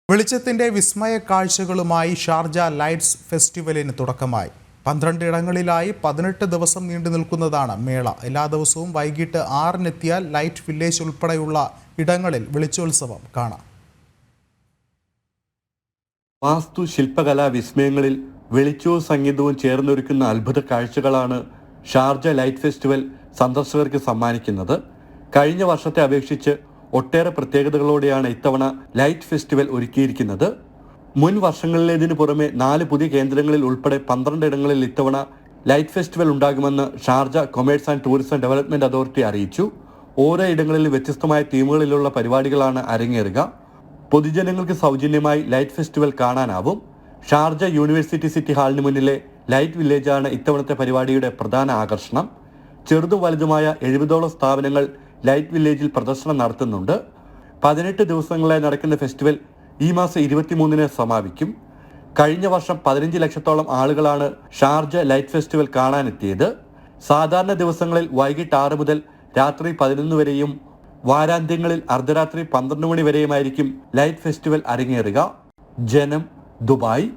വെളിച്ചത്തിന്റെ വിസ്മയ കാഴ്ചകളുമായി Sharjah lights ഫെസ്റ്റിവലിന് തുടക്കമായി. 12 ഇടങ്ങളിലായി 18 ദിവസം നീണ്ടു നിൽക്കുന്നതാണ് മേള. എല്ലാ ദിവസവും വൈകിട്ട് 6-നെത്തിയാൽ ലൈറ്റ് വില്ലേജ് ഉൾപ്പെടെയുള്ള ഇടങ്ങളിൽ വെളിച്ചോത്സവം കാണാം. വാസ്തു ശില്പകലാ വിസ്മയങ്ങളിൽ വെളിച്ചവും സംഗീതവും ചേർന്നൊരുക്കുന്ന അത്ഭുത കാഴ്ചകളാണ് ഷാർജ ലൈറ്റ് ഫെസ്റ്റിവൽ സന്ദർശകർക്ക് സമ്മാനിക്കുന്നത്. കഴിഞ്ഞ വർഷത്തെ അപേക്ഷിച്ച് ഒട്ടേറെ പ്രത്യേകതകളോടെയാണ് ഇത്തവണ ലൈറ്റ് ഫെസ്റ്റിവൽ ഒരുക്കിയിരിക്കുന്നത്. മുൻ വർഷങ്ങളിലേതിനു പുറമെ 4 പുതിയ കേന്ദ്രങ്ങളിൽ ഉൾപ്പെടെ 12 ഇടങ്ങളിൽ ഇത്തവണ ലൈറ്റ് ഫെസ്റ്റിവൽ ഉണ്ടാകുമെന്ന് Sharjah commerce and tourism development authority അറിയിച്ചു. ഓരോ ഇടങ്ങളിലും വ്യത്യസ്തമായ തീമുകളിലുള്ള പരിപാടികളാണ് അരങ്ങേറുക. പൊതുജനങ്ങൾക്ക് സൗജന്യമായി ലൈറ്റ് ഫെസ്റ്റിവൽ കാണാനാവും. ഷാർജ യൂണിവേഴ്സിറ്റി സിറ്റി ഹാളിന് മുന്നിലെ ലൈറ്റ് വില്ലേജാണ് ഇത്തവണത്തെ പരിപാടിയുടെ പ്രധാന ആകർഷണം. ചെറുതും വലുതുമായ 70ഓളം സ്ഥാപനങ്ങൾ ലൈറ്റ് വില്ലേജിൽ പ്രദർശനം നടത്തുന്നുണ്ട്. 18 ദിവസങ്ങളായി നടക്കുന്ന ഫെസ്റ്റിവൽ ഈ മാസം 23-ന് സമാപിക്കും. കഴിഞ്ഞ വർഷം 15 ലക്ഷത്തോളം ആളുകളാണ് ഷാർജ ലൈറ്റ് ഫെസ്റ്റിവൽ കാണാനെത്തിയത്. സാധാരണ ദിവസങ്ങളിൽ വൈകിട്ട് 6 മുതൽ രാത്രി 11 വരെയും വാരാന്ത്യങ്ങളിൽ അർദ്ധരാത്രി 12 മണി വരെയുമായിരിക്കും ലൈറ്റ് ഫെസ്റ്റിവൽ അരങ്ങേറുക. ജനം, ദുബായ്.